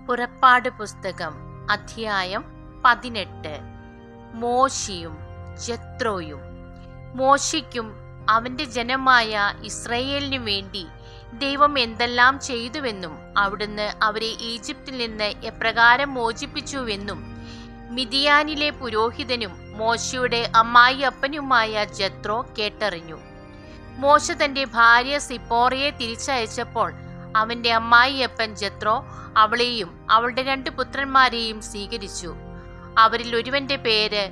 പുറപ്പാട് പുസ്തകം അധ്യായം 18. മോശയും ജെത്രോയും. മോശയ്ക്കും അവന്റെ ജനമായ ഇസ്രായേലിനു വേണ്ടി ദൈവം എന്തെല്ലാം ചെയ്തുവെന്നും അവിടുന്ന് അവരെ ഈജിപ്തിൽ നിന്ന് എപ്രകാരം മോചിപ്പിച്ചുവെന്നും മിദിയാനിലെ പുരോഹിതനും മോശയുടെ അമ്മായി അപ്പനുമായ ജെത്രോ കേട്ടറിഞ്ഞു. മോശ തന്റെ ഭാര്യ സിപ്പോറയെ തിരിച്ചയച്ചപ്പോൾ അവന്റെ അമ്മായിയപ്പൻ ജെത്രോ അവളെയും അവളുടെ 2 പുത്രന്മാരെയും സ്വീകരിച്ചു. അവരിൽ ഒരുവന്റെ പേര്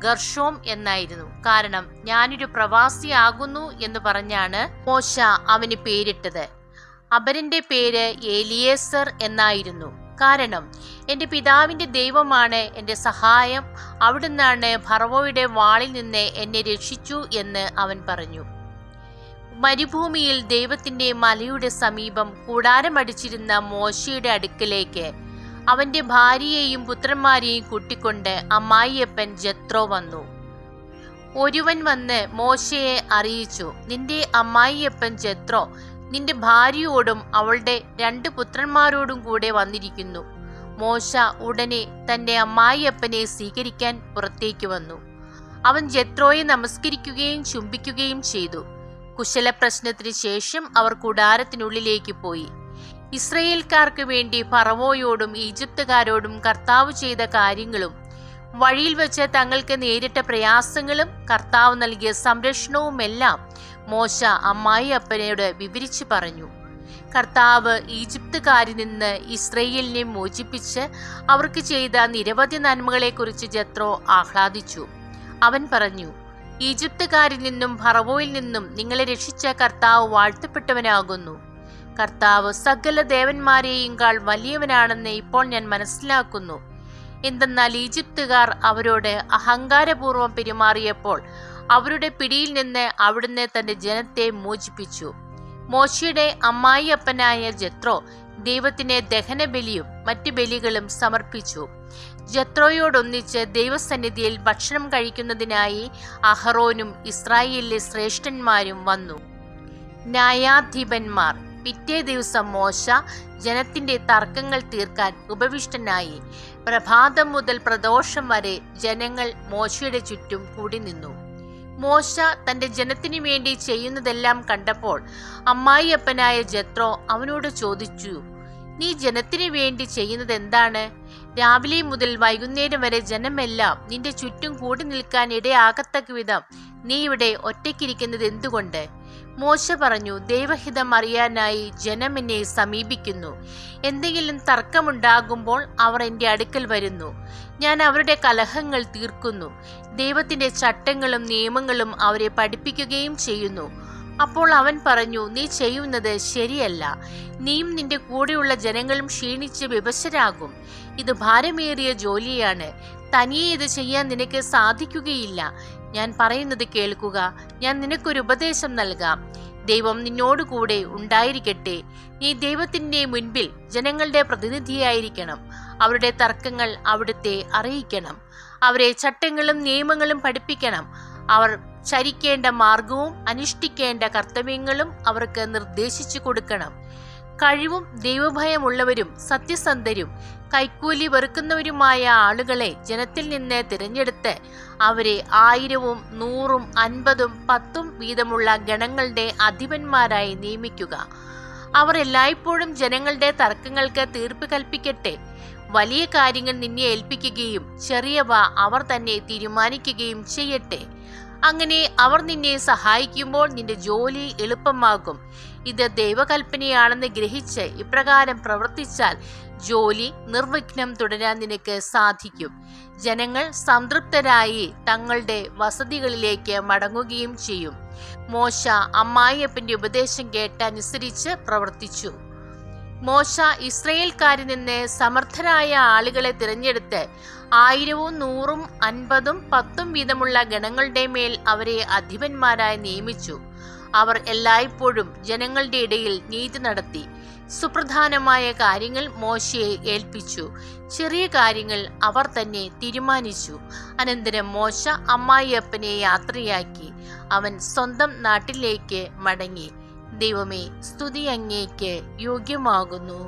ഗർഷോം എന്നായിരുന്നു. കാരണം ഞാനൊരു പ്രവാസിയാകുന്നു എന്ന് പറഞ്ഞാണ് മോശ അവന് പേരിട്ടത്. അപരന്റെ പേര് എലിയേസർ എന്നായിരുന്നു. കാരണം എൻ്റെ പിതാവിൻ്റെ ദൈവമാണ് എൻ്റെ സഹായം, അവിടുന്നാണ് ഫറവോയുടെ വാളിൽ നിന്ന് എന്നെ രക്ഷിച്ചു എന്ന് അവൻ പറഞ്ഞു. മരുഭൂമിയിൽ ദൈവത്തിന്റെ മലയുടെ സമീപം കൂടാരമടിച്ചിരുന്ന മോശയുടെ അടുക്കലേക്ക് അവന്റെ ഭാര്യയെയും പുത്രന്മാരെയും കൂട്ടിക്കൊണ്ട് അമ്മായിയപ്പൻ ജെത്രോ വന്നു. ഒരുവൻ വന്ന് മോശയെ അറിയിച്ചു, നിന്റെ അമ്മായിയപ്പൻ ജെത്രോ നിന്റെ ഭാര്യയോടും അവളുടെ 2 പുത്രന്മാരോടും കൂടെ വന്നിരിക്കുന്നു. മോശ ഉടനെ തന്റെ അമ്മായിയപ്പനെ സ്വീകരിക്കാൻ പുറത്തേക്ക് വന്നു. അവൻ ജെത്രോയെ നമസ്കരിക്കുകയും ചുംബിക്കുകയും ചെയ്തു. കുശല പ്രശ്നത്തിന് ശേഷം അവർ കൂടാരത്തിനുള്ളിലേക്ക് പോയി. ഇസ്രയേൽക്കാർക്ക് വേണ്ടി ഫറവോയോടും ഈജിപ്തുകാരോടും കർത്താവ് ചെയ്ത കാര്യങ്ങളും വഴിയിൽ വെച്ച് തങ്ങൾക്ക് നേരിട്ട പ്രയാസങ്ങളും കർത്താവ് നൽകിയ സംരക്ഷണവുമെല്ലാം മോശ അമ്മായി അപ്പനോട് വിവരിച്ചു പറഞ്ഞു. കർത്താവ് ഈജിപ്തുകാരിൽ നിന്ന് ഇസ്രയേലിനെ മോചിപ്പിച്ച് അവർക്ക് ചെയ്ത നിരവധി നന്മകളെക്കുറിച്ച് ജെത്രോ ആഹ്ലാദിച്ചു. അവൻ പറഞ്ഞു, ഈജിപ്തുകാരിൽ നിന്നും ഫറവോയിൽ നിന്നും നിങ്ങളെ രക്ഷിച്ച കർത്താവ് വാഴ്ത്തപ്പെട്ടവനാകുന്നു. കർത്താവ് സകല ദേവന്മാരെയും വലിയവനാണെന്ന് ഇപ്പോൾ ഞാൻ മനസ്സിലാക്കുന്നു. എന്തെന്നാൽ ഈജിപ്തുകാർ അവരോട് അഹങ്കാരപൂർവ്വം പെരുമാറിയപ്പോൾ അവരുടെ പിടിയിൽ നിന്ന് അവിടുന്ന് തന്റെ ജനത്തെ മോചിപ്പിച്ചു. മോശയുടെ അമ്മായി അപ്പനായ ജെത്രോ ദൈവത്തിന് ദഹനബലിയും മറ്റു ബലികളും സമർപ്പിച്ചു. ജെത്രോയോടൊന്നിച്ച് ദൈവസന്നിധിയിൽ ഭക്ഷണം കഴിക്കുന്നതിനായി അഹറോനും ഇസ്രായേലിലെ ശ്രേഷ്ഠന്മാരും വന്നു. ന്യായാധിപന്മാർ. പിറ്റേ ദിവസം മോശ ജനത്തിന്റെ തർക്കങ്ങൾ തീർക്കാൻ ഉപവിഷ്ടനായി. പ്രഭാതം മുതൽ പ്രദോഷം വരെ ജനങ്ങൾ മോശയുടെ ചുറ്റും കൂടി നിന്നു. മോശ തന്റെ ജനത്തിനു വേണ്ടി ചെയ്യുന്നതെല്ലാം കണ്ടപ്പോൾ അമ്മായിയപ്പനായ ജെത്രോ അവനോട് ചോദിച്ചു, നീ ജനത്തിനു വേണ്ടി ചെയ്യുന്നത് എന്താണ്? രാവിലെ മുതൽ വൈകുന്നേരം വരെ ജനമെല്ലാം നിന്റെ ചുറ്റും കൂടി നിൽക്കാൻ ഇടയാകത്തക്ക വിധം നീ ഇവിടെ ഒറ്റയ്ക്കിരിക്കുന്നത് എന്തുകൊണ്ട്? മോശ പറഞ്ഞു, ദൈവഹിതം അറിയാനായി ജനം എന്നെ സമീപിക്കുന്നു. എന്തെങ്കിലും തർക്കമുണ്ടാകുമ്പോൾ അവർ എൻ്റെ അടുക്കൽ വരുന്നു. ഞാൻ അവരുടെ കലഹങ്ങൾ തീർക്കുന്നു. ദൈവത്തിന്റെ ചട്ടങ്ങളും നിയമങ്ങളും അവരെ പഠിപ്പിക്കുകയും ചെയ്യുന്നു. അപ്പോൾ അവൻ പറഞ്ഞു, നീ ചെയ്യുന്നത് ശരിയല്ല. നീയും നിന്റെ കൂടെയുള്ള ജനങ്ങളും ക്ഷീണിച്ച് വിവശരാകും. ഇത് ഭാരമേറിയ ജോലിയാണ്. തനിയെ ഇത് ചെയ്യാൻ നിനക്ക് സാധിക്കുകയില്ല. ഞാൻ പറയുന്നത് കേൾക്കുക. ഞാൻ നിനക്കൊരു ഉപദേശം നൽകാം. ദൈവം നിന്നോടുകൂടെ ഉണ്ടായിരിക്കട്ടെ. നീ ദൈവത്തിന്റെ മുൻപിൽ ജനങ്ങളുടെ പ്രതിനിധിയായിരിക്കണം. അവരുടെ തർക്കങ്ങൾ അവിടുത്തെ അറിയിക്കണം. അവരെ ചട്ടങ്ങളും നിയമങ്ങളും പഠിപ്പിക്കണം. അവർ ചരിക്കേണ്ട മാർഗവും അനുഷ്ഠിക്കേണ്ട കർത്തവ്യങ്ങളും അവർക്ക് നിർദ്ദേശിച്ചു കൊടുക്കണം. കഴിവും ദൈവഭയമുള്ളവരും സത്യസന്ധരും കൈക്കൂലി വെറുക്കുന്നവരുമായ ആളുകളെ ജനത്തിൽ നിന്ന് തിരഞ്ഞെടുത്ത് അവരെ 1000ഉം 100ഉം 50ഉം 10ഉം വീതമുള്ള ഗണങ്ങളുടെ അധിപന്മാരായി നിയമിക്കുക. അവർ എല്ലായ്പ്പോഴും ജനങ്ങളുടെ തർക്കങ്ങൾക്ക് തീർപ്പ് കൽപ്പിക്കട്ടെ. വലിയ കാര്യങ്ങൾ നിന്നെ ഏൽപ്പിക്കുകയും ചെറിയവ അവർ തന്നെ തീരുമാനിക്കുകയും ചെയ്യട്ടെ. അങ്ങനെ അവർ നിന്നെ സഹായിക്കുമ്പോൾ നിന്റെ ജോലി എളുപ്പമാകും. ഇത് ദൈവകൽപ്പനയാണെന്ന് ഗ്രഹിച്ച് ഇപ്രകാരം പ്രവർത്തിച്ചാൽ ജോലി നിർവിഘ്നം തുടരാൻ നിനക്ക് സാധിക്കും. ജനങ്ങൾ സംതൃപ്തരായി തങ്ങളുടെ വസതികളിലേക്ക് മടങ്ങുകയും ചെയ്യും. മോശ അമ്മായിയപ്പന്റെ ഉപദേശം കേട്ടനുസരിച്ച് പ്രവർത്തിച്ചു. മോശ ഇസ്രയേൽക്കാരിൽ നിന്ന് സമർത്ഥരായ ആളുകളെ തിരഞ്ഞെടുത്ത് 1000ഉം 100ഉം 50ഉം 10ഉം വീതമുള്ള ഗണങ്ങളുടെ മേൽ അവരെ അധിപന്മാരായി നിയമിച്ചു. അവർ എല്ലായ്പ്പോഴും ജനങ്ങളുടെ ഇടയിൽ നീതി നടത്തി. സുപ്രധാനമായ കാര്യങ്ങൾ മോശയെ ഏൽപ്പിച്ചു. ചെറിയ കാര്യങ്ങൾ അവർ തന്നെ തീരുമാനിച്ചു. അനന്തരം മോശ അമ്മായിയപ്പനെ യാത്രയാക്കി. അവൻ സ്വന്തം നാട്ടിലേക്ക് മടങ്ങി. ദൈവമേ, സ്തുതി അങ്ങേക്ക് യോഗ്യമാകുന്നു.